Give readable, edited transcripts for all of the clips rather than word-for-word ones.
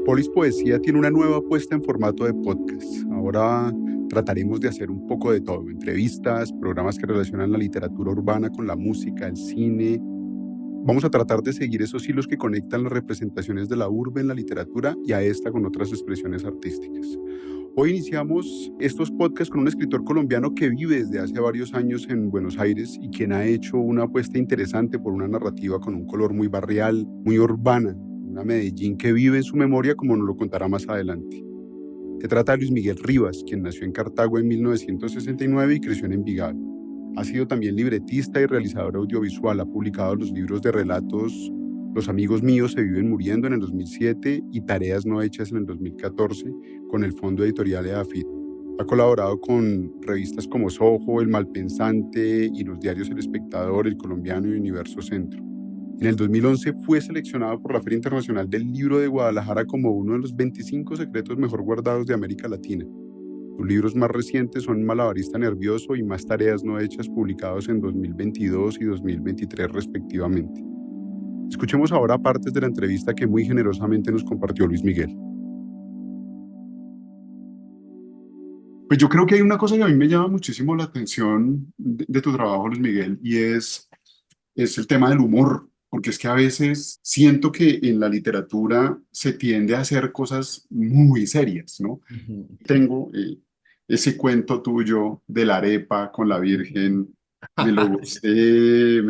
Polis Poesía tiene una nueva apuesta en formato de podcast. Ahora trataremos de hacer un poco de todo: entrevistas, programas que relacionan la literatura urbana con la música, el cine. Vamos a tratar de seguir esos hilos que conectan las representaciones de la urbe en la literatura y a esta con otras expresiones artísticas. Hoy iniciamos estos podcasts con un escritor colombiano que vive desde hace varios años en Buenos Aires y quien ha hecho una apuesta interesante por una narrativa con un color muy barrial, muy urbana, una Medellín que vive en su memoria, como nos lo contará más adelante. Se trata de Luis Miguel Rivas, quien nació en Cartago en 1969 y creció en Envigado. Ha sido también libretista y realizador audiovisual. Ha publicado los libros de relatos Los amigos míos se viven muriendo en el 2007 y Tareas no hechas en el 2014 con el fondo editorial EAFIT. Ha colaborado con revistas como Soho, El Malpensante y los diarios El Espectador, El Colombiano y Universo Centro. En el 2011 fue seleccionado por la Feria Internacional del Libro de Guadalajara como uno de los 25 secretos mejor guardados de América Latina. Sus libros más recientes son Malabarista Nervioso y Más Tareas no hechas, publicados en 2022 y 2023 respectivamente. Escuchemos ahora partes de la entrevista que muy generosamente nos compartió Luis Miguel. Pues yo creo que hay una cosa que a mí me llama muchísimo la atención de tu trabajo, Luis Miguel, y es el tema del humor, porque es que a veces siento que en la literatura se tiende a hacer cosas muy serias, ¿no? Ujú. Tengo ese cuento tuyo de la arepa con la Virgen, me lo gocé,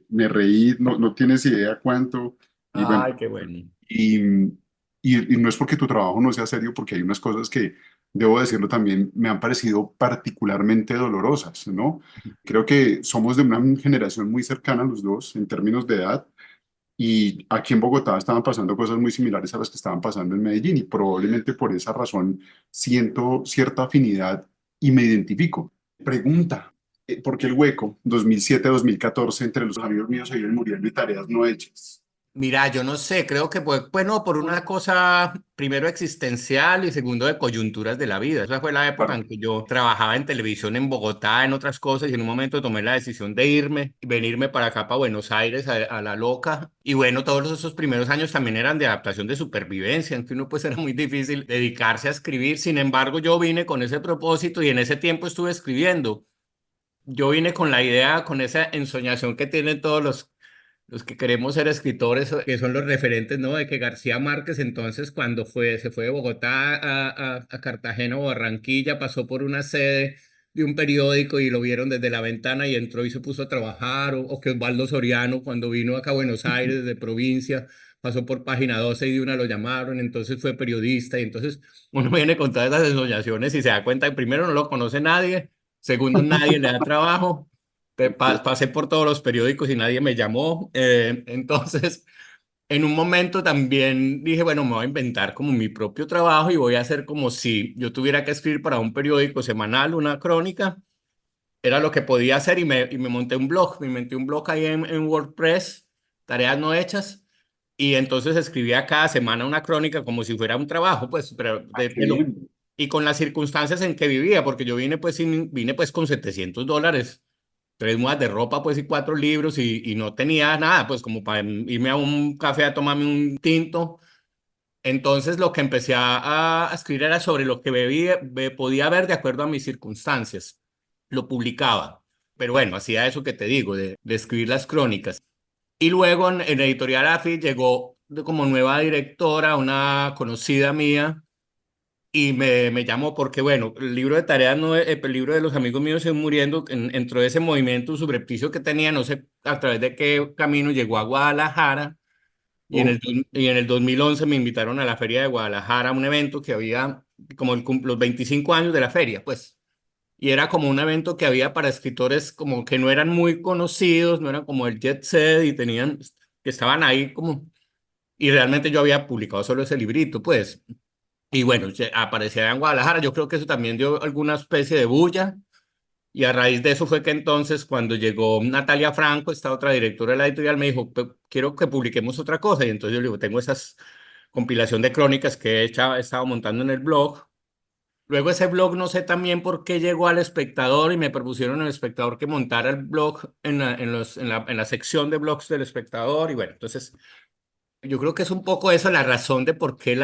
me reí, no tienes idea cuánto, y bueno, Ay, qué bueno. y, y no es porque tu trabajo no sea serio, porque hay unas cosas que, debo decirlo también, me han parecido particularmente dolorosas, ¿no? Creo que somos de una generación muy cercana los dos en términos de edad, y aquí en Bogotá estaban pasando cosas muy similares a las que estaban pasando en Medellín, y probablemente por esa razón siento cierta afinidad y me identifico. Pregunta, ¿por qué el hueco 2007-2014 entre los amigos míos se viven muriendo y tareas no hechas? Mira, yo no sé, creo que pues, bueno, por una cosa, primero existencial y segundo de coyunturas de la vida. Esa fue la época Claro. en que yo trabajaba en televisión en Bogotá, en otras cosas, y en un momento tomé la decisión de irme y venirme para acá, para Buenos Aires, a la loca. Y bueno, todos esos primeros años también eran de adaptación de supervivencia, en que uno pues era muy difícil dedicarse a escribir. Sin embargo, yo vine con ese propósito y en ese tiempo estuve escribiendo. Yo vine con la idea, con esa ensoñación que tienen todos los que queremos ser escritores, que son los referentes, ¿no? De que García Márquez, entonces, cuando se fue de Bogotá a Cartagena o Barranquilla, pasó por una sede de un periódico y lo vieron desde la ventana y entró y se puso a trabajar, o que Osvaldo Soriano, cuando vino acá a Buenos Aires de provincia, pasó por Página 12 y de una lo llamaron, entonces fue periodista, y entonces uno viene con todas esas ensoñaciones y se da cuenta que primero no lo conoce nadie, segundo nadie le da trabajo. Pasé por todos los periódicos y nadie me llamó. Entonces, en un momento también dije, bueno, me voy a inventar como mi propio trabajo y voy a hacer como si yo tuviera que escribir para un periódico semanal, una crónica. Era lo que podía hacer y me monté un blog. Me inventé un blog ahí en WordPress, tareas no hechas. Y entonces escribía cada semana una crónica como si fuera un trabajo, pues, pero Qué bien. y con las circunstancias en que vivía, porque yo vine pues con $700, tres mudas de ropa, pues, y cuatro libros, y no tenía nada, pues, como para irme a un café a tomarme un tinto. Entonces, lo que empecé a escribir era sobre lo que podía ver de acuerdo a mis circunstancias. Lo publicaba. Pero bueno, hacía eso que te digo, de escribir las crónicas. Y luego en Editorial AFI llegó como nueva directora una conocida mía y me llamó porque, bueno, el libro de tareas, no, el libro de los amigos míos se muriendo, entró ese movimiento subrepticio que tenía, no sé a través de qué camino llegó a Guadalajara, y Oh, y en el 2011 me invitaron a la Feria de Guadalajara, a un evento que había como los 25 años de la feria, pues, y era como un evento que había para escritores como que no eran muy conocidos, no eran como el Jet Set, y tenían, que estaban ahí como, y realmente yo había publicado solo ese librito, pues. Y bueno, aparecía en Guadalajara. Yo creo que eso también dio alguna especie de bulla. Y a raíz de eso fue que entonces, cuando llegó Natalia Franco, esta otra directora de la editorial, me dijo: Quiero que publiquemos otra cosa". Y entonces yo le digo: tengo esas compilación de crónicas que he estado montando en el blog. Luego ese blog, no sé también por qué llegó al Espectador, y me propusieron al Espectador que montara el blog en la sección de blogs del Espectador. Y bueno, entonces yo creo que es un poco eso la razón de por qué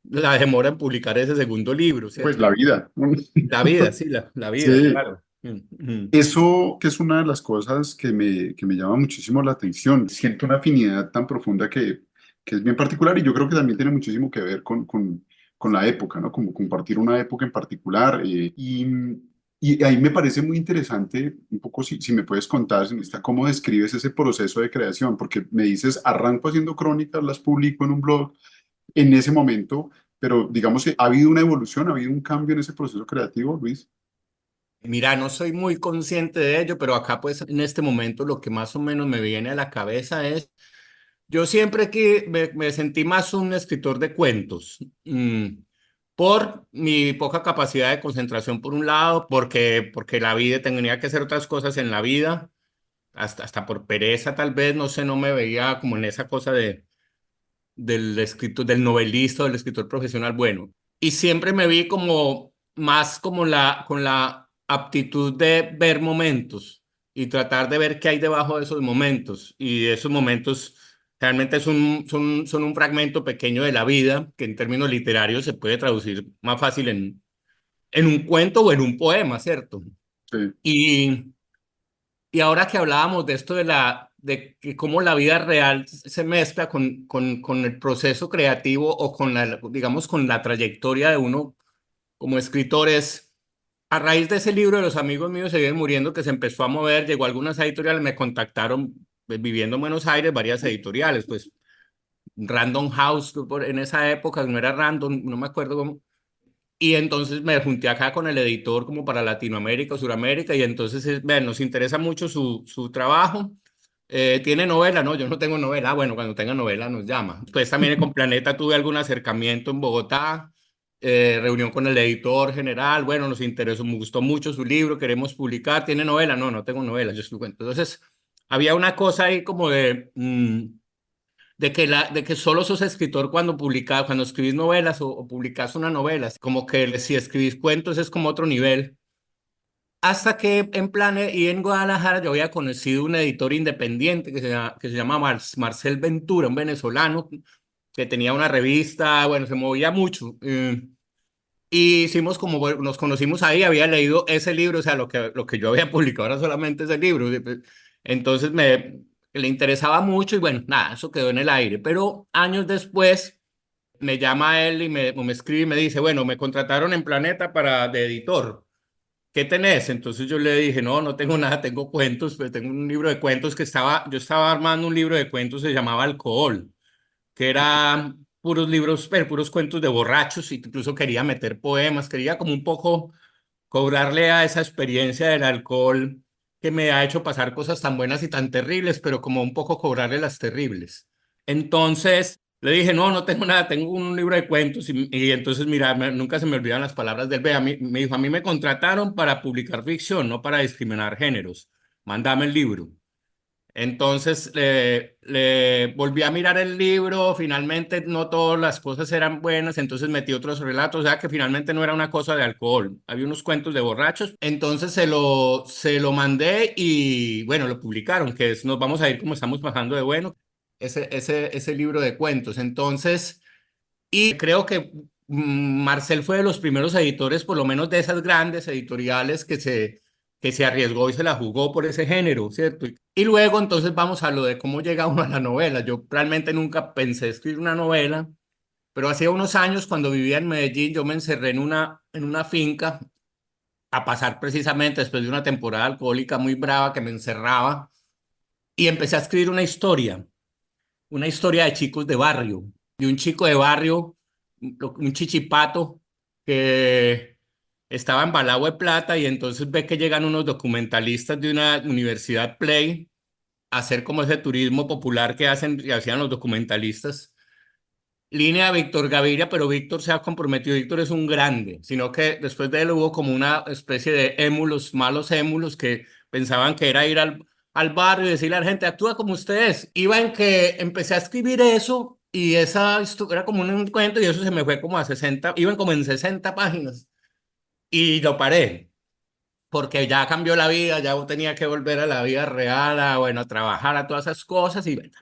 la demora en publicar ese segundo libro, Pues ¿cierto? la vida. La vida, sí, la vida, Sí, claro. eso que es una de las cosas que me llama muchísimo la atención. Siento una afinidad tan profunda que es bien particular y yo creo que también tiene muchísimo que ver con la época, ¿no? Como compartir una época en particular. Y ahí me parece muy interesante, un poco si me puedes contar, si está, cómo describes ese proceso de creación, porque me dices, arranco haciendo crónicas, las publico en un blog en ese momento, pero digamos que ha habido una evolución, ha habido un cambio en ese proceso creativo, Luis. Mira, no soy muy consciente de ello, pero acá pues en este momento lo que más o menos me viene a la cabeza es, yo siempre que me sentí más un escritor de cuentos, por mi poca capacidad de concentración por un lado, porque la vida tenía que hacer otras cosas en la vida, hasta por pereza tal vez, no sé, no me veía como en esa cosa del escritor, del novelista, del escritor profesional bueno. Y siempre me vi como más como con la aptitud de ver momentos y tratar de ver qué hay debajo de esos momentos. Y esos momentos realmente son un fragmento pequeño de la vida que en términos literarios se puede traducir más fácil en un cuento o en un poema, ¿cierto? Sí, Y y ahora que hablábamos de esto de que cómo la vida real se mezcla con el proceso creativo o con digamos, con la trayectoria de uno como escritores, a raíz de ese libro de Los amigos míos se vienen muriendo, que se empezó a mover, llegó a algunas editoriales, me contactaron, viviendo en Buenos Aires, varias editoriales, pues Random House en esa época, no era Random, no me acuerdo cómo. Y entonces me junté acá con el editor como para Latinoamérica o Suramérica y entonces vean, nos interesa mucho su trabajo. ¿Tiene novela? No, yo no tengo novela. Ah, bueno, cuando tenga novela nos llama. Pues también con Planeta tuve algún acercamiento en Bogotá, reunión con el editor general. Bueno, nos interesó, me gustó mucho su libro, queremos publicar. ¿Tiene novela? No, no tengo novela, yo escribo cuentos. Entonces había una cosa ahí como de que solo sos escritor cuando publicas, cuando escribís novelas o publicas una novela, como que si escribís cuentos es como otro nivel. Hasta que en Plane y en Guadalajara yo había conocido un editor independiente que se llama Marcel Ventura, un venezolano que tenía una revista, bueno, se movía mucho. Y hicimos como, bueno, nos conocimos ahí, había leído ese libro, o sea, lo que yo había publicado era solamente ese libro. Entonces le interesaba mucho y bueno, nada, eso quedó en el aire. Pero años después me llama él y me escribe y me dice, bueno, me contrataron en Planeta de editor. ¿Qué tenés? Entonces yo le dije, no, no tengo nada, tengo cuentos, pero tengo un libro de cuentos yo estaba armando un libro de cuentos, se llamaba Alcohol, que era puros libros, puros cuentos de borrachos, y incluso quería meter poemas, quería como un poco cobrarle a esa experiencia del alcohol que me ha hecho pasar cosas tan buenas y tan terribles, pero como un poco cobrarle las terribles. Entonces le dije, no, no tengo nada, tengo un libro de cuentos y entonces, mira, nunca se me olvidan las palabras del B. Me dijo, a mí me contrataron para publicar ficción, no para discriminar géneros. Mándame el libro. Entonces le volví a mirar el libro, finalmente no todas las cosas eran buenas, entonces metí otros relatos, o sea que finalmente no era una cosa de alcohol, había unos cuentos de borrachos, entonces se lo mandé y bueno, lo publicaron, que es Nos vamos a ir como estamos pasando de bueno, ese libro de cuentos. Entonces, y creo que Marcel fue de los primeros editores, por lo menos de esas grandes editoriales que se arriesgó y se la jugó por ese género, ¿cierto? Y luego entonces vamos a lo de cómo llega uno a la novela. Yo realmente nunca pensé escribir una novela, pero hacía unos años cuando vivía en Medellín, yo me encerré en una finca a pasar precisamente después de una temporada alcohólica muy brava que me encerraba y empecé a escribir una historia de chicos de barrio, de un chico de barrio, un chichipato que estaba en Balagua de Plata y entonces ve que llegan unos documentalistas de una universidad Play a hacer como ese turismo popular que hacían los documentalistas. Línea Víctor Gaviria, pero Víctor se ha comprometido, Víctor es un grande, sino que después de él hubo como una especie de émulos, malos émulos que pensaban que era ir al barrio y decirle a la gente, actúa como ustedes. Iba en que empecé a escribir eso y esa era como un cuento y eso se me fue como a 60, iban como en 60 páginas y lo paré porque ya cambió la vida, ya tenía que volver a la vida real, a, bueno, a trabajar, a todas esas cosas y bueno.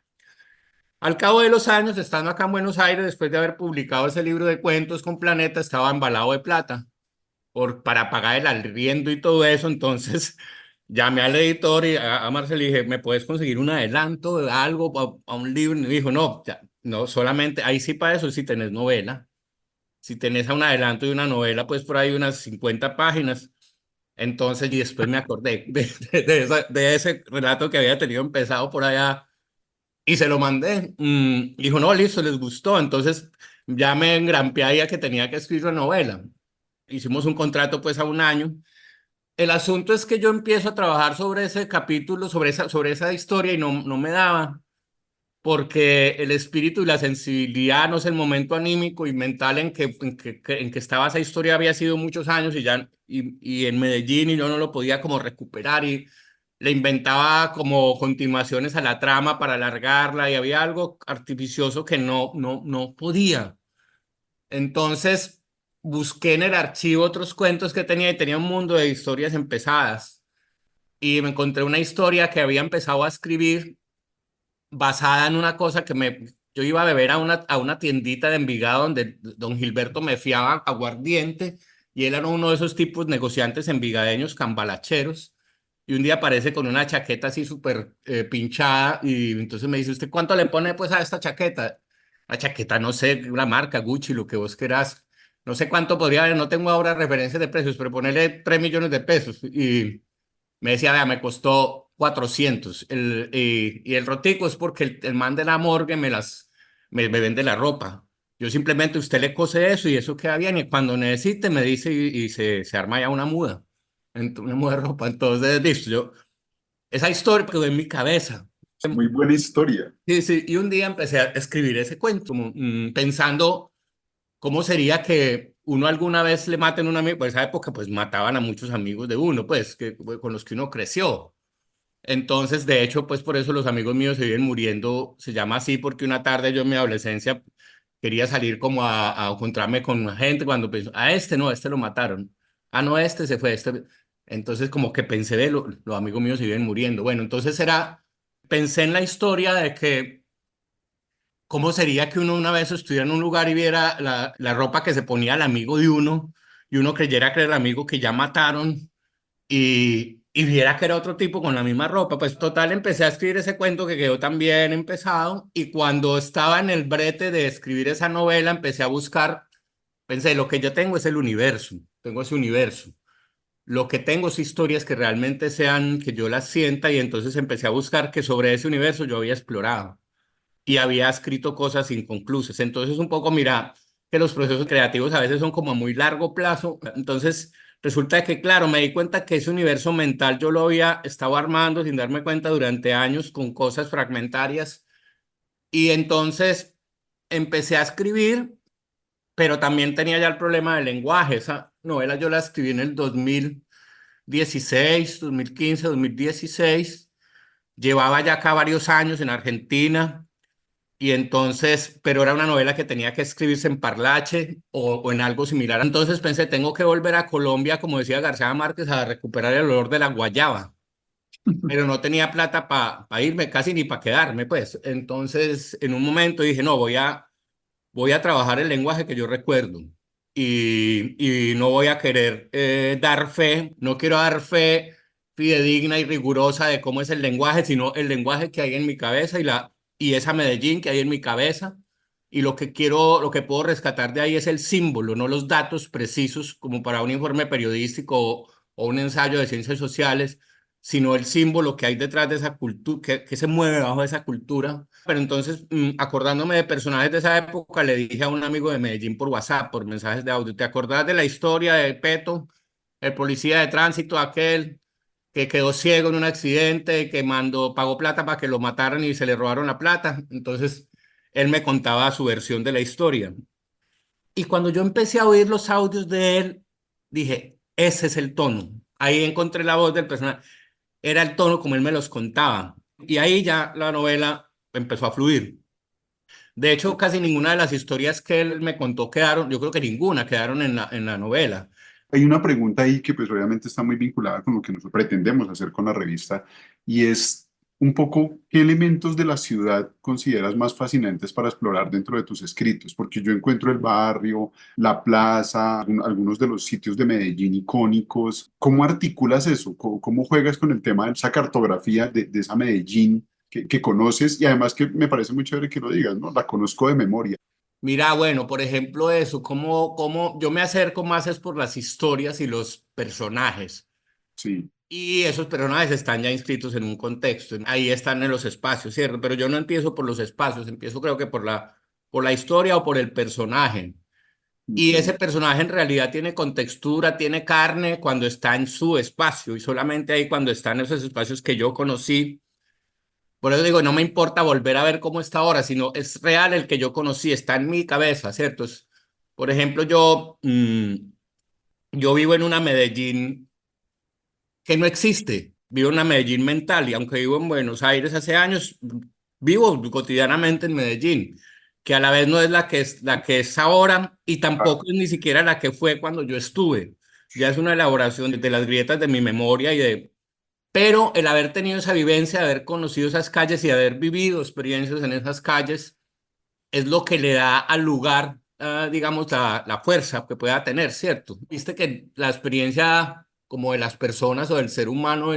Al cabo de los años, estando acá en Buenos Aires, después de haber publicado ese libro de cuentos con Planeta, estaba embalado de plata para pagar el arriendo y todo eso. Entonces llamé al editor y a Marcel y dije, ¿me puedes conseguir un adelanto de algo a un libro? Y me dijo, no, ya, no, solamente, ahí sí para eso, si tenés novela. Si tenés a un adelanto de una novela, pues por ahí unas 50 páginas. Entonces, y después me acordé de ese relato que había tenido empezado por allá y se lo mandé. Dijo, no, listo, les gustó. Entonces ya me engrampeé ahí a que tenía que escribir una novela. Hicimos un contrato pues a un año. El asunto es que yo empiezo a trabajar sobre ese capítulo, sobre esa historia y no me daba, porque el espíritu y la sensibilidad, no sé, el momento anímico y mental en que estaba esa historia había sido muchos años y en Medellín y yo no lo podía como recuperar y le inventaba como continuaciones a la trama para alargarla y había algo artificioso que no podía. Entonces busqué en el archivo otros cuentos que tenía y tenía un mundo de historias empezadas y me encontré una historia que había empezado a escribir basada en una cosa yo iba a beber a una tiendita de Envigado donde don Gilberto me fiaba aguardiente y él era uno de esos tipos negociantes envigadeños cambalacheros y un día aparece con una chaqueta así súper pinchada y entonces me dice, ¿usted cuánto le pone pues a esta chaqueta? La chaqueta, no sé, la marca Gucci, lo que vos querás. No sé cuánto podría haber, no tengo ahora referencias de precios, pero ponerle 3 millones de pesos. Y me decía, vea, me costó 400. Y el rotico es porque el man de la morgue me vende la ropa. Yo simplemente, usted le cose eso y eso queda bien. Y cuando necesite, me dice y se arma ya una muda. Una muda de ropa. Entonces, listo, esa historia quedó en mi cabeza. Muy buena historia. Sí, sí, y un día empecé a escribir ese cuento, como, pensando cómo sería que uno alguna vez le maten a un amigo. Por esa época, pues mataban a muchos amigos de uno, pues, con los que uno creció. Entonces, de hecho, pues por eso los amigos míos se viven muriendo, se llama así porque una tarde yo en mi adolescencia quería salir como a encontrarme con gente cuando pensó, a este no, a este lo mataron, ah no, este se fue, este. Entonces como que pensé de los amigos míos se viven muriendo. Bueno, entonces pensé en la historia de que cómo sería que uno una vez estuviera en un lugar y viera la ropa que se ponía el amigo de uno y uno creyera que era el amigo que ya mataron y viera que era otro tipo con la misma ropa. Pues total, empecé a escribir ese cuento que quedó tan bien empezado y cuando estaba en el brete de escribir esa novela, empecé a buscar, pensé, lo que yo tengo es el universo, tengo ese universo. Lo que tengo es historias que realmente sean, que yo las sienta y entonces empecé a buscar que sobre ese universo yo había explorado y había escrito cosas inconclusas. Entonces, un poco, mira, que los procesos creativos a veces son como a muy largo plazo. Entonces, resulta que, claro, me di cuenta que ese universo mental yo lo había estado armando sin darme cuenta durante años con cosas fragmentarias. Y entonces empecé a escribir, pero también tenía ya el problema del lenguaje. Esa novela yo la escribí en el 2016, 2015, 2016. Llevaba ya acá varios años en Argentina. Y entonces, pero era una novela que tenía que escribirse en parlache o en algo similar. Entonces pensé, tengo que volver a Colombia, como decía García Márquez, a recuperar el olor de la guayaba. Pero no tenía plata para irme, casi ni para quedarme, pues. Entonces, en un momento dije, no, voy a trabajar el lenguaje que yo recuerdo. Y no voy a querer dar fe, no quiero dar fe fidedigna y rigurosa de cómo es el lenguaje, sino el lenguaje que hay en mi cabeza y esa Medellín que hay en mi cabeza. Y lo que quiero, lo que puedo rescatar de ahí es el símbolo, no los datos precisos como para un informe periodístico o un ensayo de ciencias sociales, sino el símbolo que hay detrás de esa cultura, que se mueve bajo esa cultura. Pero entonces, acordándome de personajes de esa época, le dije a un amigo de Medellín por WhatsApp, por mensajes de audio, ¿te acordás de la historia de Peto, el policía de tránsito aquel que quedó ciego en un accidente y que pagó plata para que lo mataran y se le robaron la plata? Entonces, él me contaba su versión de la historia. Y cuando yo empecé a oír los audios de él, dije, ese es el tono. Ahí encontré la voz del personaje. Era el tono como él me los contaba. Y ahí ya la novela empezó a fluir. De hecho, casi ninguna de las historias que él me contó quedaron, yo creo que ninguna quedaron en la novela. Hay una pregunta ahí que pues obviamente está muy vinculada con lo que nosotros pretendemos hacer con la revista y es un poco qué elementos de la ciudad consideras más fascinantes para explorar dentro de tus escritos, porque yo encuentro el barrio, la plaza, algunos de los sitios de Medellín icónicos. ¿Cómo articulas eso? ¿Cómo juegas con el tema de esa cartografía de esa Medellín que conoces? Y además que me parece muy chévere que lo digas, ¿no? La conozco de memoria. Mira, bueno, por ejemplo, eso, cómo yo me acerco más es por las historias y los personajes. Sí. Y esos personajes están ya inscritos en un contexto. Ahí están en los espacios, ¿cierto? Pero yo no empiezo por los espacios, empiezo creo que por la historia o por el personaje. Y ese Ujú. personaje en realidad tiene contextura, tiene carne cuando está en su espacio y solamente ahí cuando está en esos espacios que yo conocí. Por eso digo, no me importa volver a ver cómo está ahora, sino es real el que yo conocí, está en mi cabeza, ¿cierto? Por ejemplo, yo vivo en una Medellín que no existe, vivo en una Medellín mental y aunque vivo en Buenos Aires hace años, vivo cotidianamente en Medellín, que a la vez no es la que es ahora y Ah, tampoco es ni siquiera la que fue cuando yo estuve. Ya es una elaboración de las grietas de mi memoria pero el haber tenido esa vivencia, de haber conocido esas calles y haber vivido experiencias en esas calles es lo que le da al lugar, digamos, la fuerza que pueda tener, ¿cierto? Viste que la experiencia como de las personas o del ser humano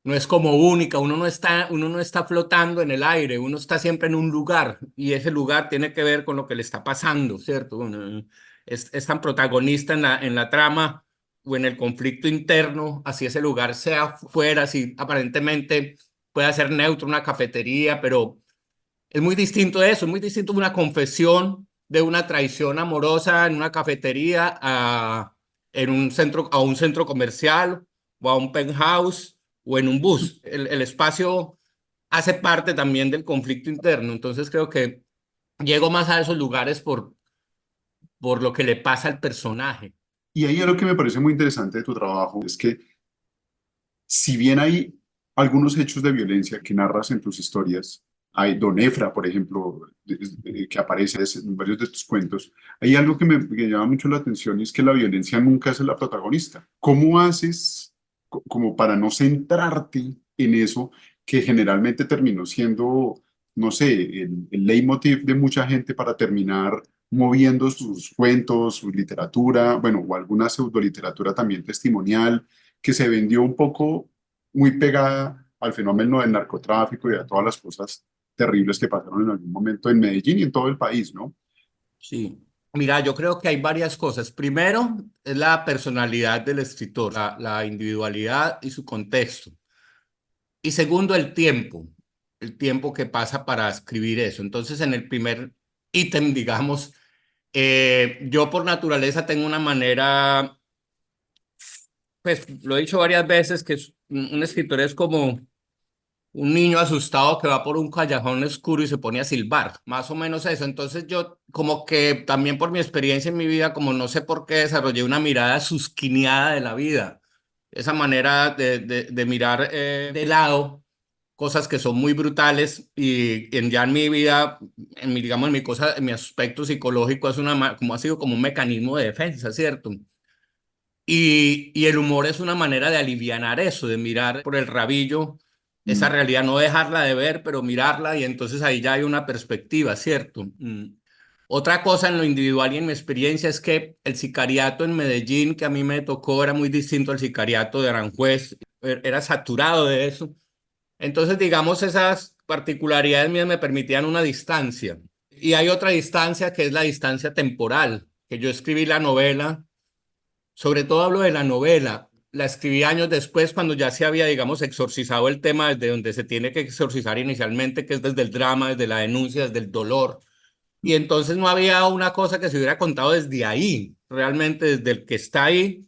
no es como única, uno no está flotando en el aire, uno está siempre en un lugar y ese lugar tiene que ver con lo que le está pasando, ¿cierto? Es tan protagonista en la trama o en el conflicto interno, así ese lugar sea fuera, así aparentemente puede ser neutro, una cafetería, pero es muy distinto de eso, es muy distinto de una confesión de una traición amorosa en una cafetería a un centro comercial o a un penthouse o en un bus. El espacio hace parte también del conflicto interno, entonces creo que llego más a esos lugares por lo que le pasa al personaje. y ahí lo que me parece muy interesante de tu trabajo es que si bien hay algunos hechos de violencia que narras en tus historias, hay Don Efra, por ejemplo, que aparece en varios de tus cuentos, hay algo que llama mucho la atención y es que la violencia nunca es la protagonista. ¿Cómo haces como para no centrarte en eso que generalmente terminó siendo, no sé, el leitmotiv de mucha gente para terminar moviendo sus cuentos, su literatura, bueno, o alguna pseudoliteratura también testimonial, que se vendió un poco muy pegada al fenómeno del narcotráfico y a todas las cosas terribles que pasaron en algún momento en Medellín y en todo el país, ¿no? Sí. Mira, yo creo que hay varias cosas. Primero, es la personalidad del escritor, la individualidad y su contexto. Y segundo, el tiempo que pasa para escribir eso. Entonces, en el primer ítem, digamos, yo por naturaleza tengo una manera, pues lo he dicho varias veces, que un escritor es como un niño asustado que va por un callejón oscuro y se pone a silbar, más o menos eso. Entonces yo como que también por mi experiencia en mi vida, como no sé por qué desarrollé una mirada susquineada de la vida, esa manera de mirar de lado cosas que son muy brutales y ya en mi vida, digamos, en mi aspecto psicológico es como ha sido como un mecanismo de defensa, ¿cierto? Y el humor es una manera de alivianar eso, de mirar por el rabillo esa Mm. realidad, no dejarla de ver, pero mirarla y entonces ahí ya hay una perspectiva, ¿cierto? Otra cosa en lo individual y en mi experiencia es que el sicariato en Medellín, que a mí me tocó, era muy distinto al sicariato de Aranjuez, era saturado de eso. Entonces, digamos, esas particularidades mías me permitían una distancia. Y hay otra distancia que es la distancia temporal, que yo escribí la novela, sobre todo hablo de la novela, la escribí años después cuando ya se había, digamos, exorcizado el tema desde donde se tiene que exorcizar inicialmente, que es desde el drama, desde la denuncia, desde el dolor. Y entonces no había una cosa que se hubiera contado desde ahí, realmente desde el que está ahí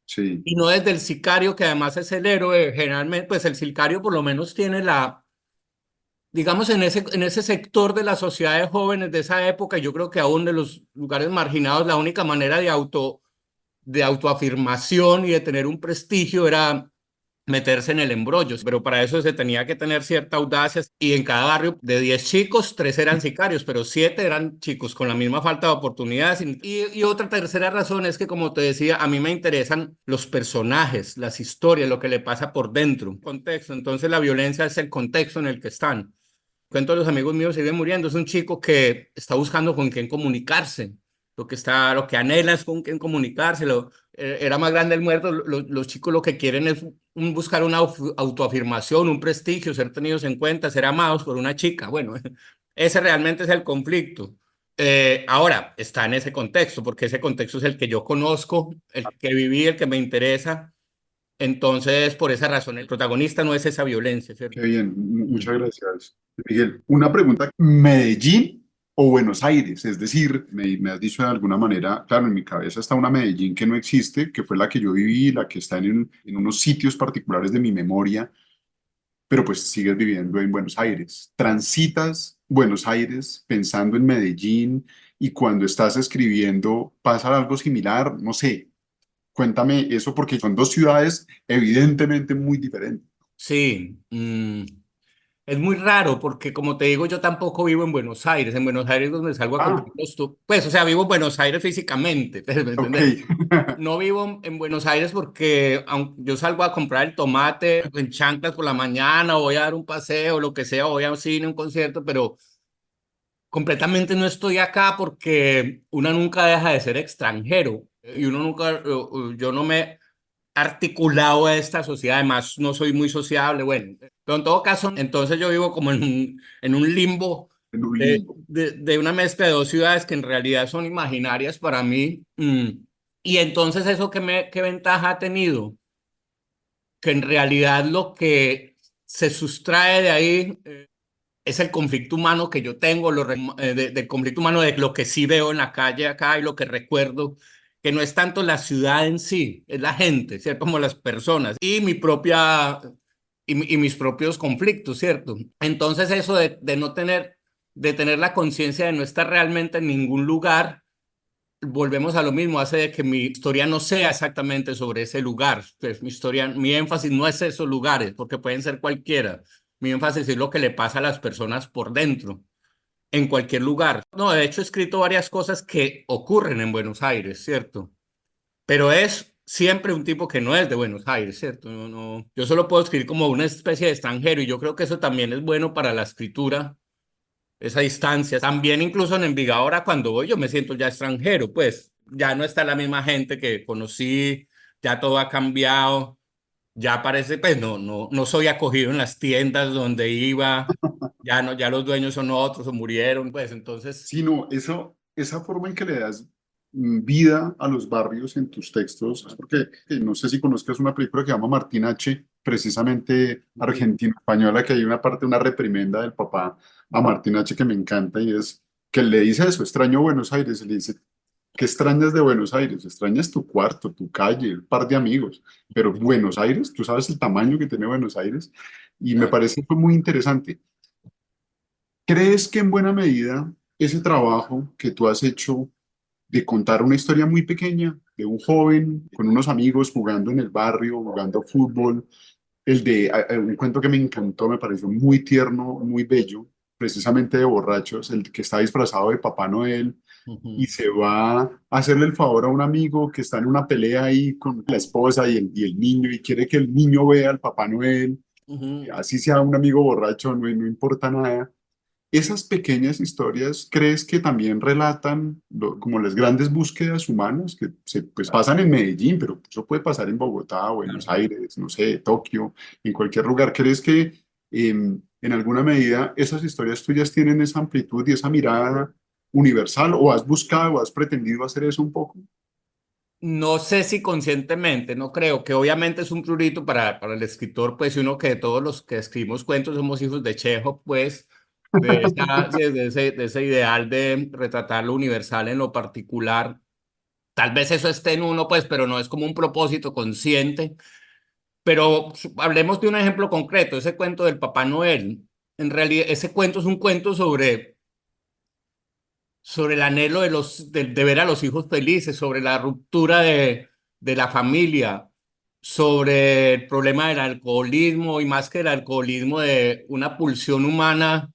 Sí. y no desde el sicario, que además es el héroe. Generalmente, pues el sicario por lo menos tiene digamos, en ese sector de la sociedad de jóvenes de esa época, yo creo que aún de los lugares marginados, la única manera de autoafirmación y de tener un prestigio era meterse en el embrollo, pero para eso se tenía que tener cierta audacia y en cada barrio de 10 chicos, 3 eran sicarios, pero 7 eran chicos con la misma falta de oportunidades. Y otra tercera razón es que, como te decía, a mí me interesan los personajes, las historias, lo que le pasa por dentro, contexto. Entonces la violencia es el contexto en el que están. Cuento, los amigos míos se viven muriendo. Es un chico que está buscando con quién comunicarse. Lo que anhela es con quién comunicarse. Era más grande el muerto. Los chicos lo que quieren es buscar una autoafirmación, un prestigio, ser tenidos en cuenta, ser amados por una chica. Bueno, ese realmente es el conflicto. Ahora, está en ese contexto, porque ese contexto es el que yo conozco, el que viví, el que me interesa. Entonces, por esa razón, el protagonista no es esa violencia, Qué ¿cierto? bien, Mm. muchas gracias, Miguel. Una pregunta, ¿Medellín o Buenos Aires? Es decir, me has dicho de alguna manera, claro, en mi cabeza está una Medellín que no existe, que fue la que yo viví, la que está en unos sitios particulares de mi memoria, pero pues sigues viviendo en Buenos Aires. ¿Transitas Buenos Aires pensando en Medellín y cuando estás escribiendo pasa algo similar? No sé, cuéntame eso porque son dos ciudades evidentemente muy diferentes. Sí, es muy raro porque, como te digo, yo tampoco vivo en Buenos Aires. En Buenos Aires es donde salgo a Ah, comprar pues, o sea, vivo en Buenos Aires físicamente, ¿me ok. entiendes? No vivo en Buenos Aires porque yo salgo a comprar el tomate en chanclas por la mañana, o voy a dar un paseo, lo que sea, o voy a un cine, un concierto, pero completamente no estoy acá porque uno nunca deja de ser extranjero y uno nunca, yo no me articulado a esta sociedad, además no soy muy sociable, bueno, pero en todo caso, entonces yo vivo como en un limbo En un limbo. de una mezcla de dos ciudades que en realidad son imaginarias para mí. Y entonces eso, ¿qué ventaja ha tenido? Que en realidad lo que se sustrae de ahí es el conflicto humano que yo tengo, del conflicto humano de lo que sí veo en la calle acá y lo que recuerdo, que no es tanto la ciudad en sí, es la gente, ¿cierto? Como las personas y y mis propios conflictos, ¿cierto? Entonces eso de no tener, de tener la conciencia de no estar realmente en ningún lugar, volvemos a lo mismo, hace de que mi historia no sea exactamente sobre ese lugar. Pues mi historia, mi énfasis no es esos lugares, porque pueden ser cualquiera. Mi énfasis es lo que le pasa a las personas por dentro, en cualquier lugar. No, de hecho he escrito varias cosas que ocurren en Buenos Aires, ¿cierto? Pero es siempre un tipo que no es de Buenos Aires, ¿cierto? Yo solo puedo escribir como una especie de extranjero y yo creo que eso también es bueno para la escritura, esa distancia. También incluso en Envigado ahora cuando voy yo me siento ya extranjero, pues ya no está la misma gente que conocí, ya todo ha cambiado, ya parece, pues no soy acogido en las tiendas donde iba, ya no, ya los dueños son otros o murieron, pues entonces, Sino esa forma en que le das vida a los barrios en tus textos, es porque no sé si conozcas una película que se llama Martín H., precisamente argentino-española, que hay una parte, una reprimenda del papá a Martín H. que me encanta y es que le dice eso, extraño Buenos Aires, y le dice, ¿qué extrañas de Buenos Aires? Extrañas tu cuarto, tu calle, el par de amigos, pero Buenos Aires, tú sabes el tamaño que tiene Buenos Aires y me parece fue muy interesante. ¿Crees que en buena medida ese trabajo que tú has hecho de contar una historia muy pequeña de un joven con unos amigos jugando en el barrio, jugando fútbol, un cuento que me encantó, me pareció muy tierno, muy bello, precisamente de borrachos, el que está disfrazado de Papá Noel y ujú, se va a hacerle el favor a un amigo que está en una pelea ahí con la esposa y el niño y quiere que el niño vea al Papá Noel, ujú. así sea un amigo borracho, no importa nada. ¿Esas pequeñas historias crees que también relatan como las grandes búsquedas humanas que pues, pasan en Medellín, pero eso puede pasar en Bogotá, Buenos Claro. Aires, no sé, Tokio, en cualquier lugar? ¿Crees que en alguna medida esas historias tuyas tienen esa amplitud y esa mirada universal o has buscado o has pretendido hacer eso un poco? No sé si conscientemente, no creo, que obviamente es un prurito para el escritor, pues, y uno que todos los que escribimos cuentos somos hijos de Chekhov, pues, sí, de ese ideal de retratar lo universal en lo particular. Tal vez eso esté en uno, pues, pero no es como un propósito consciente. Pero hablemos de un ejemplo concreto, ese cuento del Papá Noel. En realidad, ese cuento es un cuento sobre el anhelo de ver a los hijos felices, sobre la ruptura de la familia. sobre el problema del alcoholismo y más que el alcoholismo de una pulsión humana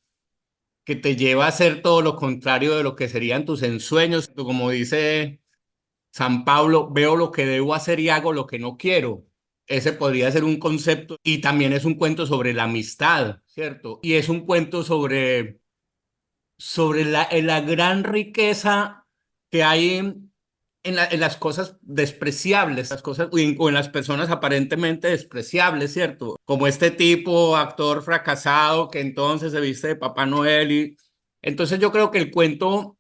que te lleva a hacer todo lo contrario de lo que serían tus ensueños. Como dice San Pablo, veo lo que debo hacer y hago lo que no quiero. Ese podría ser un concepto y también es un cuento sobre la amistad, ¿cierto? Y es un cuento sobre la gran riqueza que hay en las cosas despreciables, las cosas, o en las personas aparentemente despreciables, ¿cierto? Como este tipo, actor fracasado, que entonces se viste de Papá Noel. Entonces yo creo que el cuento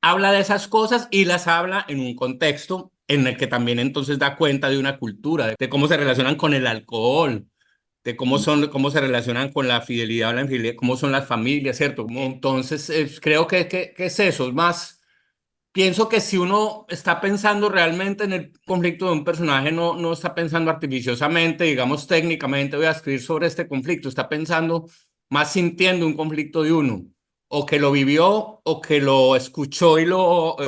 habla de esas cosas y las habla en un contexto en el que también entonces da cuenta de una cultura, de cómo se relacionan con el alcohol, de cómo se relacionan con la fidelidad o la infidelidad, cómo son las familias, ¿cierto? Entonces, creo que es eso, es más, pienso que si uno está pensando realmente en el conflicto de un personaje, no está pensando artificiosamente, digamos técnicamente voy a escribir sobre este conflicto, está pensando más sintiendo un conflicto de uno, o que lo vivió, o que lo escuchó y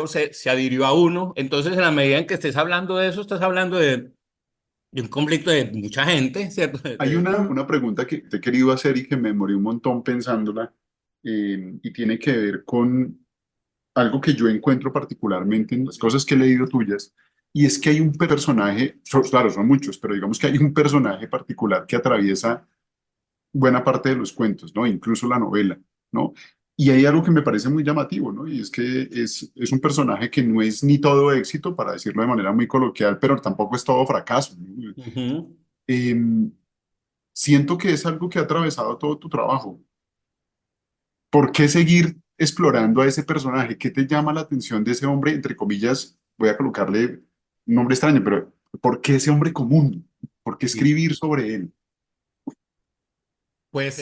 se adhirió a uno. Entonces, en la medida en que estés hablando de eso, estás hablando de un conflicto de mucha gente, ¿cierto? Hay una pregunta que te he querido hacer y que me demoré un montón pensándola, y tiene que ver con algo que yo encuentro particularmente en las cosas que he leído tuyas, y es que hay un personaje, claro, son muchos, pero digamos que hay un personaje particular que atraviesa buena parte de los cuentos, ¿no? Incluso la novela, ¿no? Y hay algo que me parece muy llamativo, ¿no? Y es que es un personaje que no es ni todo éxito, para decirlo de manera muy coloquial, pero tampoco es todo fracaso, ¿no? Ujú. Em, Siento que es algo que ha atravesado todo tu trabajo. ¿Por qué seguir explorando a ese personaje? ¿Qué te llama la atención de ese hombre, entre comillas, voy a colocarle un nombre extraño, pero ¿por qué ese hombre común? ¿Por qué escribir sobre él? Pues,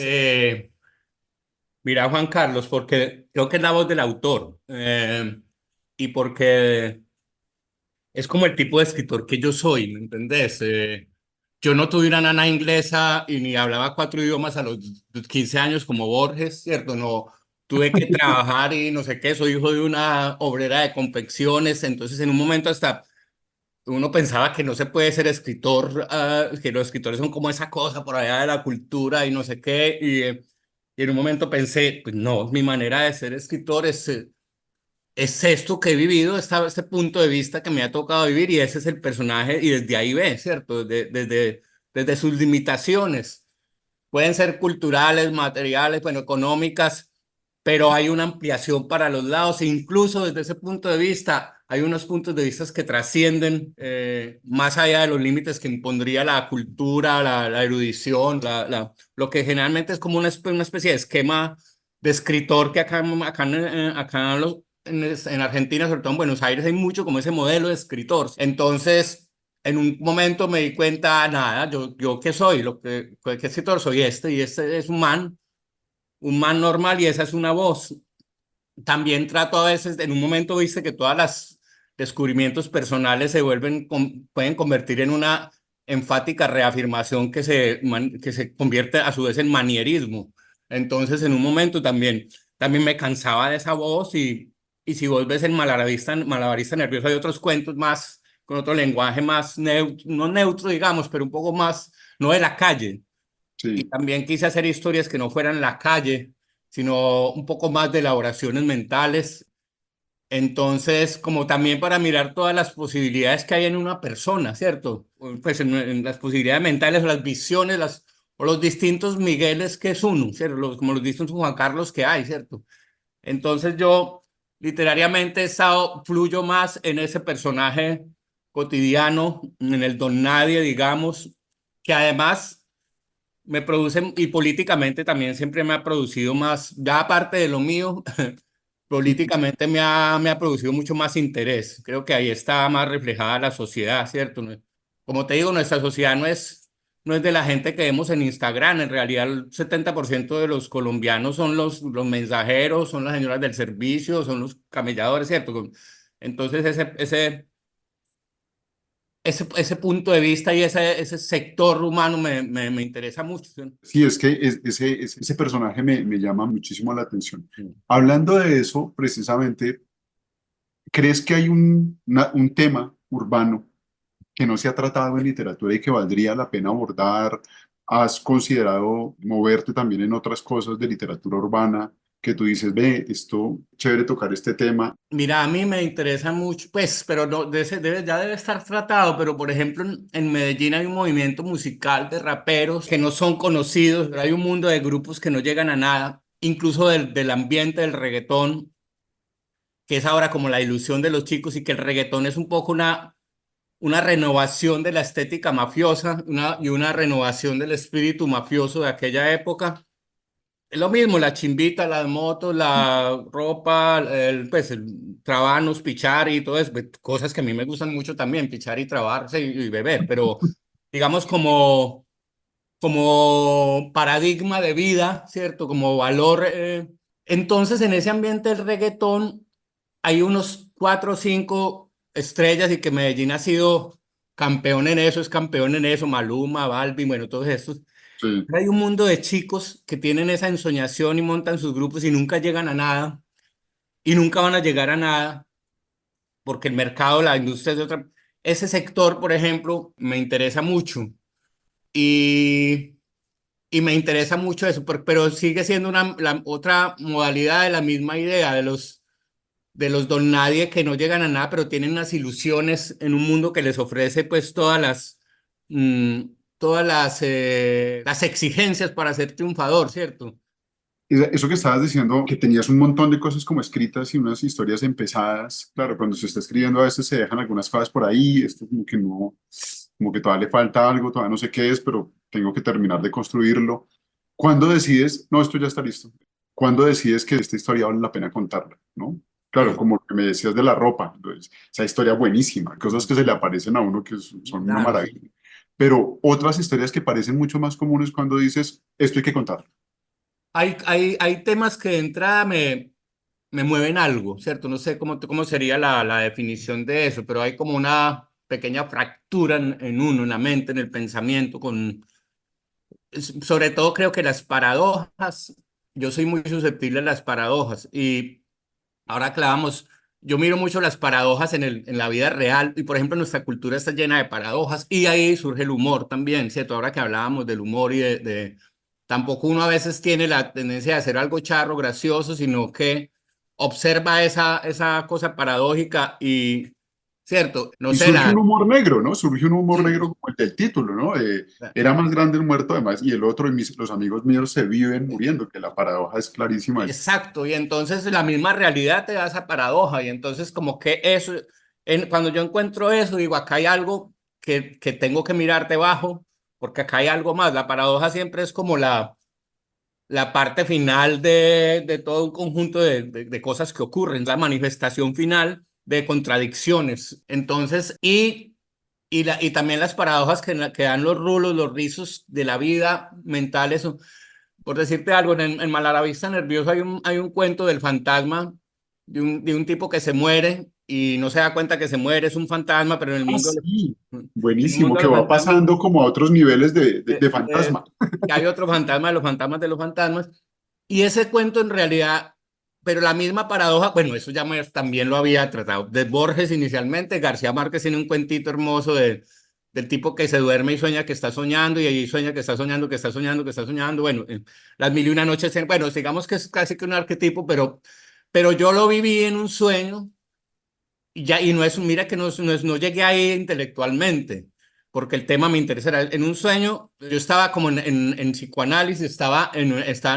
mira, Juan Carlos, porque creo que es la voz del autor, y porque es como el tipo de escritor que yo soy, ¿me entendés? Yo no tuve una nana inglesa y ni hablaba 4 idiomas a los 15 años como Borges, ¿cierto? No, tuve que trabajar y no sé qué, soy hijo de una obrera de confecciones, entonces en un momento hasta uno pensaba que no se puede ser escritor, que los escritores son como esa cosa por allá de la cultura y no sé qué, y en un momento pensé, pues no, mi manera de ser escritor es esto que he vivido, este punto de vista que me ha tocado vivir y ese es el personaje y desde ahí ve, ¿cierto? Desde sus limitaciones. Pueden ser culturales, materiales, bueno, económicas, pero hay una ampliación para los lados e incluso desde ese punto de vista hay unos puntos de vista que trascienden, más allá de los límites que impondría la cultura, la erudición, lo que generalmente es como una especie de esquema de escritor que acá en Argentina, sobre todo en Buenos Aires, hay mucho como ese modelo de escritor. Entonces, en un momento me di cuenta, nada, yo qué soy, qué escritor soy y este es un man normal y esa es una voz. También trato a veces, en un momento viste que todas las descubrimientos personales pueden convertir en una enfática reafirmación que se convierte a su vez en manierismo. Entonces, en un momento también me cansaba de esa voz y si vos ves el malabarista nervioso, hay otros cuentos más, con otro lenguaje más neutro, no neutro, digamos, pero un poco más, no de la calle. Y Sí, también quise hacer historias que no fueran la calle, sino un poco más de elaboraciones mentales. Entonces, como también para mirar todas las posibilidades que hay en una persona, ¿cierto? Pues en las posibilidades mentales o las visiones, o los distintos Migueles que es uno, ¿cierto? Como los distintos Juan Carlos que hay, ¿cierto? Entonces yo literariamente fluyo más en ese personaje cotidiano, en el don nadie, digamos, que además me produce, y políticamente también siempre me ha producido más, ya aparte de lo mío, políticamente me ha producido mucho más interés. Creo que ahí está más reflejada la sociedad, ¿cierto? Como te digo, nuestra sociedad no es de la gente que vemos en Instagram. En realidad, el 70% de los colombianos son los mensajeros, son las señoras del servicio, son los camelladores, ¿cierto? Entonces, ese punto de vista y ese sector humano me interesa mucho, ¿sí? sí, es que ese personaje me llama muchísimo la atención. Hablando de eso, precisamente, ¿crees que hay un tema urbano que no se ha tratado en literatura y que valdría la pena abordar? ¿Has considerado moverte también en otras cosas de literatura urbana que tú dices, ve, esto, chévere tocar este tema? Mira, a mí me interesa mucho, pues, pero no, ya debe estar tratado, pero por ejemplo en Medellín hay un movimiento musical de raperos que no son conocidos, pero hay un mundo de grupos que no llegan a nada, incluso del ambiente del reggaetón, que es ahora como la ilusión de los chicos y que el reggaetón es un poco una renovación de la estética mafiosa y una renovación del espíritu mafioso de aquella época. Es lo mismo, la chimbita, las motos, la ropa, pues el trabanos, pichar y todo eso, pues, cosas que a mí me gustan mucho también, pichar y trabarse y beber, pero digamos como paradigma de vida, ¿cierto? Como valor. Entonces, en ese ambiente del reggaetón hay unos cuatro o cinco estrellas y que Medellín ha sido campeón en eso, es campeón en eso, Maluma, Balvin, bueno, todos estos. Sí. Hay un mundo de chicos que tienen esa ensoñación y montan sus grupos y nunca llegan a nada y nunca van a llegar a nada porque el mercado, la industria es de otra. Ese sector, por ejemplo, me interesa mucho y, y me interesa mucho eso, pero sigue siendo la otra modalidad de la misma idea de los don nadie que no llegan a nada, pero tienen unas ilusiones en un mundo que les ofrece pues mm, todas las exigencias para ser triunfador, ¿cierto? Eso que estabas diciendo, que tenías un montón de cosas como escritas y unas historias empezadas, claro, cuando se está escribiendo a veces se dejan algunas cosas por ahí, esto como que no, como que todavía le falta algo, todavía no sé qué es, pero tengo que terminar de construirlo. ¿Cuándo decides, no, esto ya está listo? ¿Cuándo decides que esta historia vale la pena contarla? ¿No? Claro, Es, como lo que me decías de la ropa, entonces, esa historia buenísima, cosas que se le aparecen a uno que son una claro, sí. maravilla. Pero otras historias que parecen mucho más comunes cuando dices, esto hay que contarlo. Hay temas que de entrada me mueven algo, ¿cierto? No sé cómo sería la definición de eso, pero hay como una pequeña fractura en uno, en la mente, en el pensamiento, sobre todo creo que las paradojas, yo soy muy susceptible a las paradojas y ahora clavamos, yo miro mucho las paradojas en la vida real y por ejemplo nuestra cultura está llena de paradojas y ahí surge el humor también, ¿cierto? Ahora que hablábamos del humor y tampoco uno a veces tiene la tendencia de hacer algo charro, gracioso, sino que observa esa cosa paradójica y, ¿cierto? No Y sé, surge un humor negro, ¿no? Surge un humor sí, negro como el del título, ¿no? Era más grande el muerto además y el otro, y los amigos míos se viven muriendo, que la paradoja es clarísima. exacto, y entonces la misma realidad te da esa paradoja, y entonces como que eso, cuando yo encuentro eso, digo, acá hay algo que tengo que mirar debajo, porque acá hay algo más. La paradoja siempre es como la parte final de todo un conjunto de cosas que ocurren, la manifestación final de contradicciones. Entonces, y también las paradojas que dan los rulos, los rizos de la vida mental, eso. Por decirte algo, en Malalavista Nervioso hay un cuento del fantasma de un tipo que se muere y no se da cuenta que se muere, es un fantasma, pero en el Ah, mundo, sí, en el buenísimo, mundo de que los va fantasmas, pasando como a otros niveles eh, de eh, fantasma. que hay otro fantasma de los fantasmas de los fantasmas. Y ese cuento en realidad, pero la misma paradoja, bueno, eso ya también lo había tratado de Borges inicialmente. García Márquez tiene un cuentito hermoso del tipo que se duerme y sueña que está soñando y ahí sueña que está soñando, que está soñando, que está soñando. Bueno, las mil y una noches, bueno, digamos que es casi que un arquetipo, pero yo lo viví en un sueño y no es, mira que no llegué ahí intelectualmente, porque el tema me interesa. En un sueño, yo estaba como en psicoanálisis, estaba en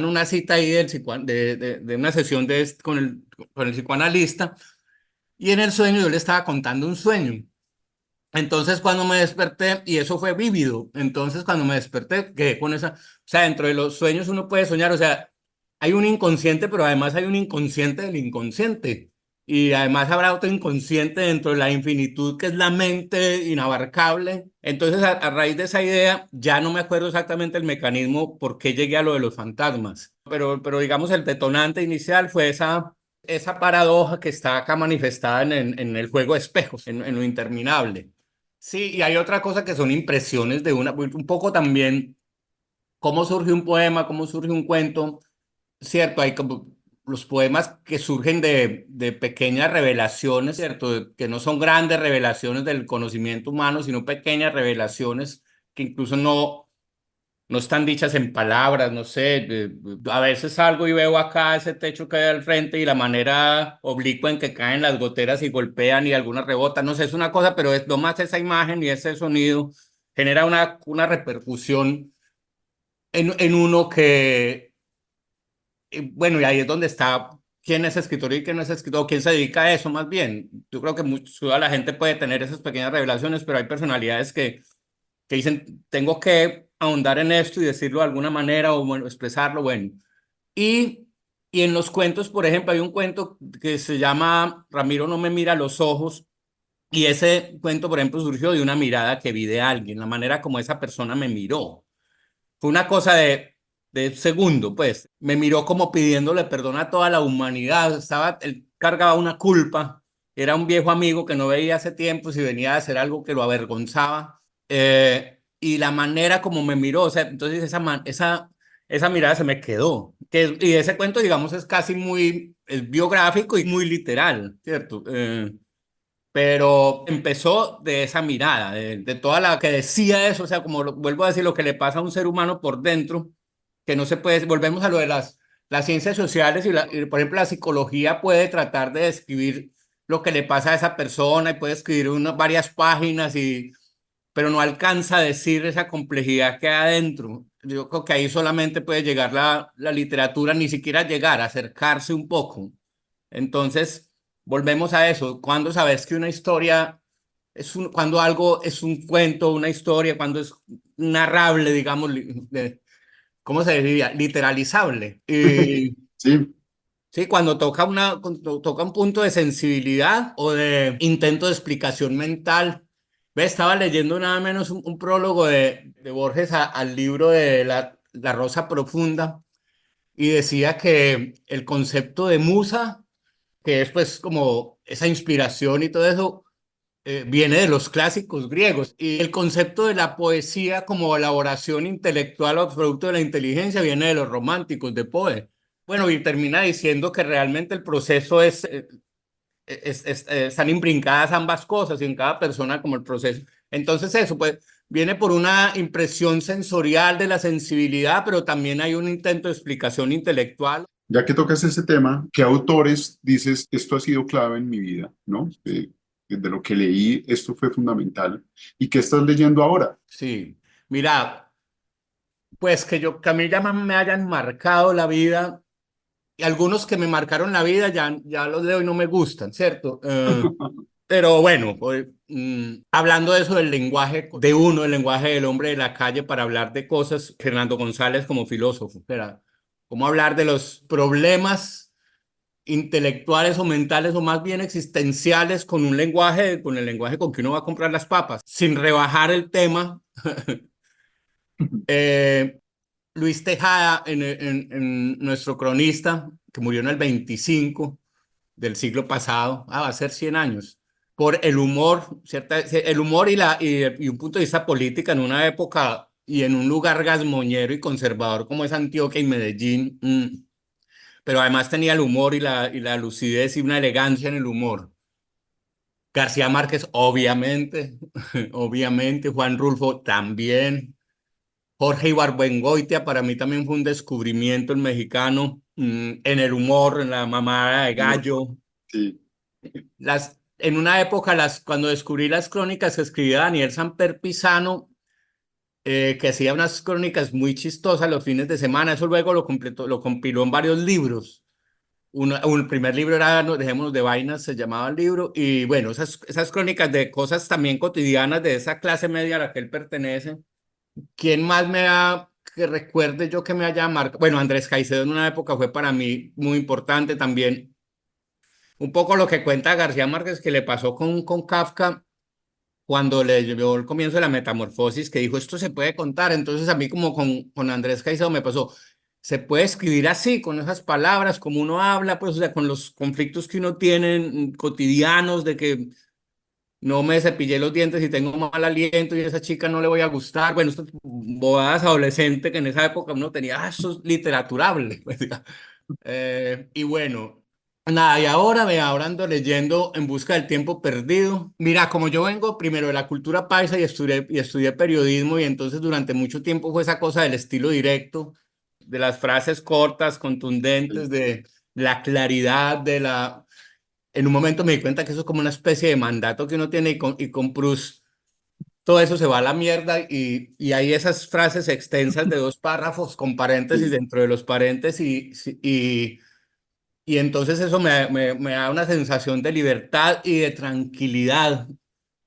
una cita ahí de una sesión con el psicoanalista, y en el sueño yo le estaba contando un sueño. Entonces cuando me desperté, y eso fue vívido, entonces cuando me desperté, quedé con esa, o sea, dentro de los sueños uno puede soñar, o sea, hay un inconsciente, pero además hay un inconsciente del inconsciente, y además habrá otro inconsciente dentro de la infinitud que es la mente inabarcable. Entonces a raíz de esa idea, ya no me acuerdo exactamente el mecanismo por qué llegué a lo de los fantasmas, pero digamos el detonante inicial fue esa paradoja que está acá manifestada en el juego de espejos, en lo interminable. Sí, y hay otra cosa que son impresiones un poco también cómo surge un poema, cómo surge un cuento, cierto, hay como los poemas que surgen de pequeñas revelaciones, ¿cierto? Que no son grandes revelaciones del conocimiento humano, sino pequeñas revelaciones que incluso no están dichas en palabras, no sé. A veces salgo y veo acá ese techo que hay al frente y la manera oblicua en que caen las goteras y golpean y algunas rebotan, no sé, es una cosa, pero es nomás esa imagen y ese sonido genera una repercusión en uno que, bueno, y ahí es donde está quién es escritor y quién no es escritor, quién se dedica a eso más bien. Yo creo que toda la gente puede tener esas pequeñas revelaciones, pero hay personalidades que dicen, tengo que ahondar en esto y decirlo de alguna manera o bueno, expresarlo, bueno. Y, y en los cuentos, por ejemplo, hay un cuento que se llama Ramiro no me mira a los ojos, y ese cuento, por ejemplo, surgió de una mirada que vi de alguien, la manera como esa persona me miró. Fue una cosa de segundo, pues. Me miró como pidiéndole perdón a toda la humanidad. Él cargaba una culpa. Era un viejo amigo que no veía hace tiempo si venía a hacer algo que lo avergonzaba. Y la manera como me miró, o sea, entonces esa mirada se me quedó. Y ese cuento, digamos, es casi es biográfico y muy literal, ¿cierto? Pero empezó de esa mirada, de toda la que decía eso, o sea, como vuelvo a decir, lo que le pasa a un ser humano por dentro, que no se puede, volvemos a lo de las ciencias sociales y, por ejemplo, la psicología puede tratar de describir lo que le pasa a esa persona y puede escribir varias páginas, pero no alcanza a decir esa complejidad que hay adentro. Yo creo que ahí solamente puede llegar la literatura, ni siquiera llegar, acercarse un poco. Entonces, volvemos a eso. Cuando sabes que una historia cuando algo es un cuento, una historia, cuando es narrable, digamos, ¿cómo se diría? Literalizable. Y Sí, sí, cuando toca un punto de sensibilidad o de intento de explicación mental. Ve, estaba leyendo nada menos un prólogo de Borges al libro de la Rosa Profunda y decía que el concepto de musa, que es pues como esa inspiración y todo eso, viene de los clásicos griegos. Y el concepto de la poesía como elaboración intelectual o producto de la inteligencia viene de los románticos, de Poe. Bueno, y termina diciendo que realmente el proceso están imbrincadas ambas cosas y en cada persona como el proceso. Entonces eso, pues, viene por una impresión sensorial de la sensibilidad, pero también hay un intento de explicación intelectual. ya que tocas ese tema, ¿qué autores dices esto ha sido clave en mi vida, ¿no? De lo que leí, esto fue fundamental. ¿Y qué estás leyendo ahora? Sí, mira, pues que a mí ya me hayan marcado la vida. Y algunos que me marcaron la vida ya los leo y no me gustan, ¿cierto? Pero bueno, pues, hablando de eso del lenguaje de uno, el lenguaje del hombre de la calle para hablar de cosas, Fernando González como filósofo, espera, cómo hablar de los problemas intelectuales o mentales o más bien existenciales con con el lenguaje con que uno va a comprar las papas, sin rebajar el tema. Eh, Luis Tejada, nuestro cronista, que murió en el 25 del siglo pasado, va a ser 100 años, por el humor, el humor y un punto de vista política en una época y en un lugar gazmoñero y conservador como es Antioquia y Medellín, pero además tenía el humor y la lucidez y una elegancia en el humor. García Márquez, obviamente, obviamente, Juan Rulfo también. Jorge Ibargüengoitia para mí también fue un descubrimiento el mexicano, en el humor, en la mamada de gallo. Sí, En una época, cuando descubrí las crónicas que escribía Daniel Samper Pizano, que hacía unas crónicas muy chistosas los fines de semana, eso luego lo compiló en varios libros. El primer libro era no, Dejémonos de Vainas, se llamaba el libro, y bueno, esas crónicas de cosas también cotidianas de esa clase media a la que él pertenece. ¿Quién más que recuerde yo que me haya marcado? Bueno, Andrés Caicedo en una época fue para mí muy importante también. Un poco lo que cuenta García Márquez que le pasó con Kafka cuando le llevó el comienzo de la metamorfosis, que dijo, esto se puede contar. Entonces a mí como con Andrés Caicedo me pasó, se puede escribir así, con esas palabras, como uno habla, pues, o sea, con los conflictos que uno tiene cotidianos, de que no me cepillé los dientes y tengo mal aliento y a esa chica no le voy a gustar. Bueno, estas bobadas adolescentes que en esa época uno tenía, eso es literaturable. Pues, Y bueno, nada, y ahora ahora ando leyendo En busca del tiempo perdido. Mira, como yo vengo primero de la cultura paisa y estudié periodismo y entonces durante mucho tiempo fue esa cosa del estilo directo, de las frases cortas, contundentes, de la claridad, En un momento me di cuenta que eso es como una especie de mandato que uno tiene y con Proust todo eso se va a la mierda y hay esas frases extensas de 2 párrafos con paréntesis Sí. dentro de los paréntesis y entonces eso me da una sensación de libertad y de tranquilidad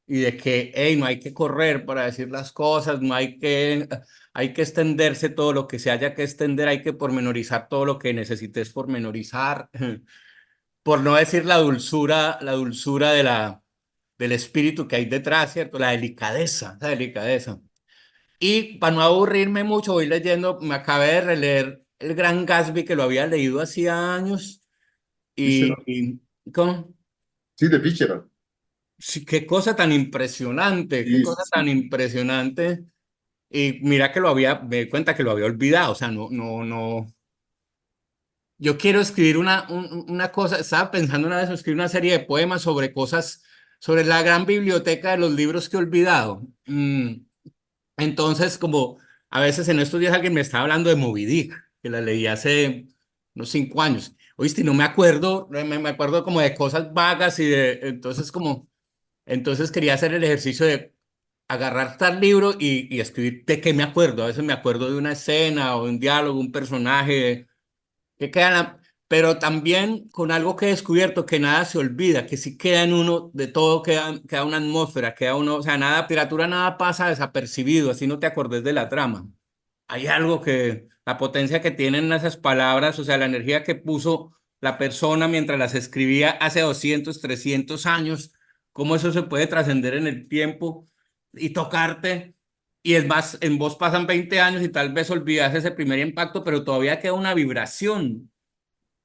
y de que, hey, no hay que correr para decir las cosas, no hay que extenderse todo lo que se haya que extender, hay que pormenorizar todo lo que necesites pormenorizar, por no decir la dulzura del espíritu que hay detrás, ¿cierto? La delicadeza. Y para no aburrirme mucho, voy leyendo, me acabé de releer El Gran Gatsby, que lo había leído hacía años, y, Fitzgerald. y ¿cómo? Sí, de Fitzgerald. Sí, qué cosa tan impresionante, qué Sí, sí, cosa tan sí. impresionante. Y mira que me di cuenta que lo había olvidado, o sea, no, no, no. Yo quiero escribir una cosa, estaba pensando una vez en escribir una serie de poemas sobre cosas, sobre la gran biblioteca de los libros que he olvidado. Entonces, como a veces en estos días alguien me estaba hablando de Moby Dick, que la leí hace unos 5 años. Oíste, y no me acuerdo, me acuerdo como de cosas vagas entonces quería hacer el ejercicio de agarrar tal libro y escribir de qué me acuerdo. A veces me acuerdo de una escena o de un diálogo, un personaje que queda pero también con algo que he descubierto, que nada se olvida, que sí queda en uno, de todo queda una atmósfera, queda uno, o sea, nada, literatura, nada pasa desapercibido, así no te acordes de la trama. Hay algo la potencia que tienen esas palabras, o sea, la energía que puso la persona mientras las escribía hace 200 300 años, cómo eso se puede trascender en el tiempo y tocarte. Y es más, en vos pasan 20 años y tal vez olvidas ese primer impacto, pero todavía queda una vibración.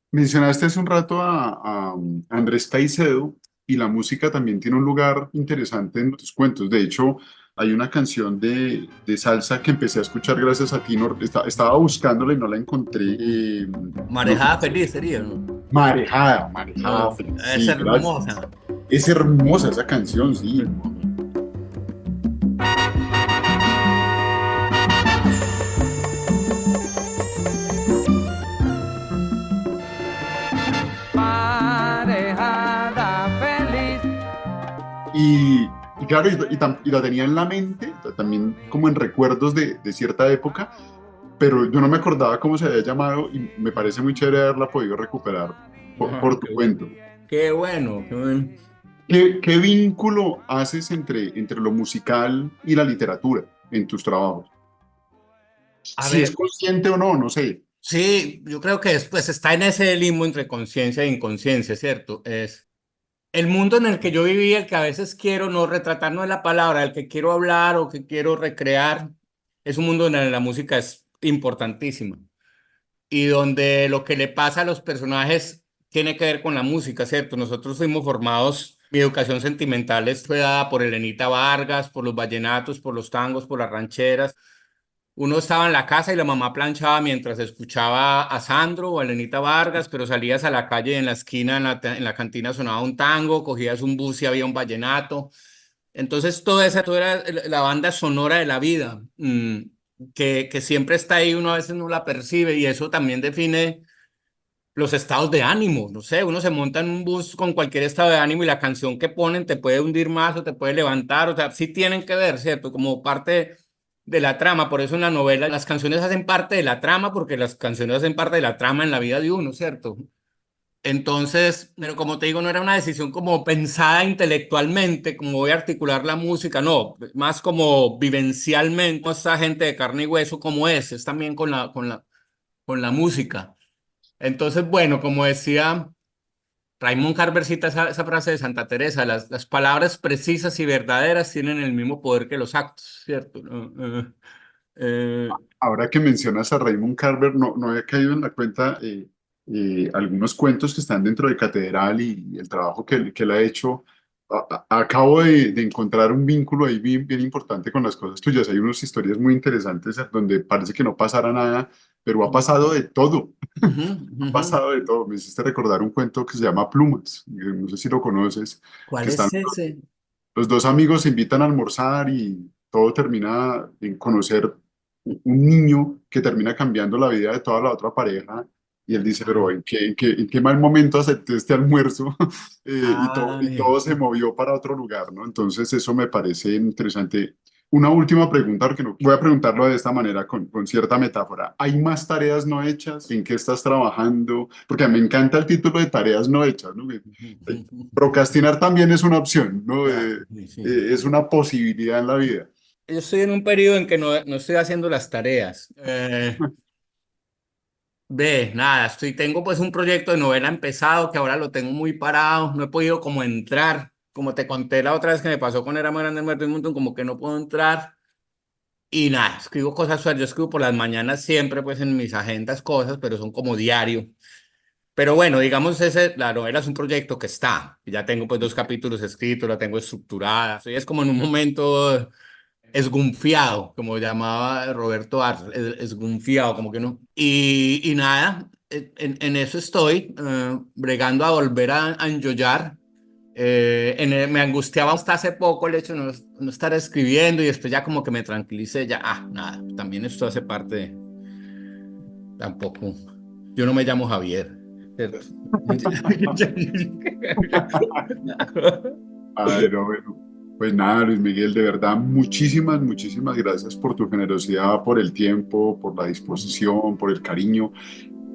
Mencionaste hace un rato a Andrés Caicedo y la música también tiene un lugar interesante en tus cuentos. De hecho, hay una canción de salsa que empecé a escuchar gracias a ti. Estaba buscándola y no la encontré. No sé Marejada si- feliz sería, ¿no? Marejada, Marejada No, Feliz. es Sí, gracias. hermosa. Es hermosa esa canción, sí. Marejada feliz. Y claro, y la tenía en la mente, también como en recuerdos de cierta época, pero yo no me acordaba cómo se había llamado y me parece muy chévere haberla podido recuperar Ah, por tu cuento. qué bueno, qué bueno. ¿Qué vínculo haces entre lo musical y la literatura en tus trabajos? A Si es ver, consciente o no, no sé. sí, yo creo que después está en ese limbo entre conciencia e inconsciencia, ¿cierto? Es el mundo en el que yo viví, el que a veces quiero no retratar, no es la palabra, el que quiero hablar o que quiero recrear, es un mundo donde la música es importantísima y donde lo que le pasa a los personajes tiene que ver con la música, ¿cierto? Nosotros fuimos formados, mi educación sentimental fue dada por Elenita Vargas, por los vallenatos, por los tangos, por las rancheras. Uno estaba en la casa y la mamá planchaba mientras escuchaba a Sandro o a Elenita Vargas, pero salías a la calle y en la esquina, en la cantina sonaba un tango, cogías un bus y había un vallenato. Entonces, todo era la banda sonora de la vida, que siempre está ahí, uno a veces no la percibe y eso también define los estados de ánimo. No sé, uno se monta en un bus con cualquier estado de ánimo y la canción que ponen te puede hundir más o te puede levantar, o sea, sí tienen que ver, ¿cierto? Como parte de la trama, por eso en la novela las canciones hacen parte de la trama porque las canciones hacen parte de la trama en la vida de uno, ¿cierto? Entonces, pero como te digo, no era una decisión como pensada intelectualmente, como voy a articular la música, no, más como vivencialmente, esta gente de carne y hueso como es también con la música. Entonces, bueno, como decía Raymond Carver, cita esa frase de Santa Teresa, las palabras precisas y verdaderas tienen el mismo poder que los actos, ¿cierto? Eh, Ahora que mencionas a Raymond Carver, no había caído en la cuenta algunos cuentos que están dentro de Catedral y el trabajo que él ha hecho. Acabo de encontrar un vínculo ahí bien importante con las cosas tuyas. Hay unas historias muy interesantes donde parece que no pasara nada, pero ha pasado de todo. Ujú, Ha ujú. pasado de todo. Me hiciste recordar un cuento que se llama Plumas. No sé si lo conoces, ¿Cuál que están es ese? los dos amigos se invitan a almorzar y todo termina en conocer un niño que termina cambiando la vida de toda la otra pareja. Y él dice, pero Ah, en qué mal momento acepté este almuerzo? Y ay, todo se movió para otro lugar, ¿no? Entonces eso me parece interesante. Una última pregunta, porque no, voy a preguntarlo de esta manera, con cierta metáfora. ¿Hay más tareas no hechas? ¿En qué estás trabajando? Porque me encanta el título de tareas no hechas, ¿no? Procrastinar también es una opción, ¿no? claro, sí, sí. Es una posibilidad en la vida. Yo estoy en un periodo en que no estoy haciendo las tareas. Nada, tengo pues un proyecto de novela empezado que ahora lo tengo muy parado, no he podido como entrar, como te conté la otra vez que me pasó con Era más grande el muerto del mundo, como que no puedo entrar y nada, escribo cosas sueltas, yo escribo por las mañanas siempre pues en mis agendas cosas, pero son como diario. Pero bueno, digamos, la novela es un proyecto que está, y ya tengo pues 2 capítulos escritos, la tengo estructurada, estoy es como en un momento esgunfiado, como llamaba Roberto Arce, esgunfiado, como que no. Y nada, en eso estoy, bregando a volver a enjollar. Me angustiaba hasta hace poco el hecho de no estar escribiendo y después ya como que me tranquilicé, ya, nada, también esto hace parte tampoco, yo no me llamo Javier, ¿cierto? Ay, no, bueno. Pues nada, Luis Miguel, de verdad, muchísimas gracias por tu generosidad, por el tiempo, por la disposición, por el cariño.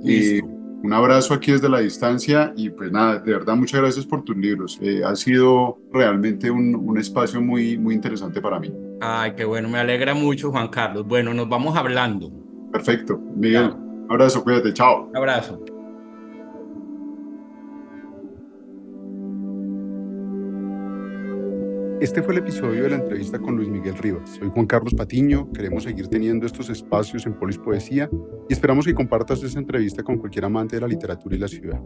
Eh, Listo. un abrazo aquí desde la distancia y pues nada, de verdad, muchas gracias por tus libros. Ha sido realmente un espacio muy interesante para mí. Ay, qué bueno, me alegra mucho, Juan Carlos. Bueno, nos vamos hablando. Perfecto. Miguel, Chao. un abrazo, cuídate, chao. Abrazo. Este fue el episodio de la entrevista con Luis Miguel Rivas. Soy Juan Carlos Patiño, queremos seguir teniendo estos espacios en Polis Poesía y esperamos que compartas esta entrevista con cualquier amante de la literatura y la ciudad.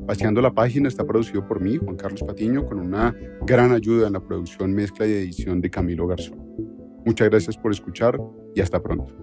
Paseando la página está producido por mí, Juan Carlos Patiño, con una gran ayuda en la producción, mezcla y edición de Camilo Garzón. Muchas gracias por escuchar y hasta pronto.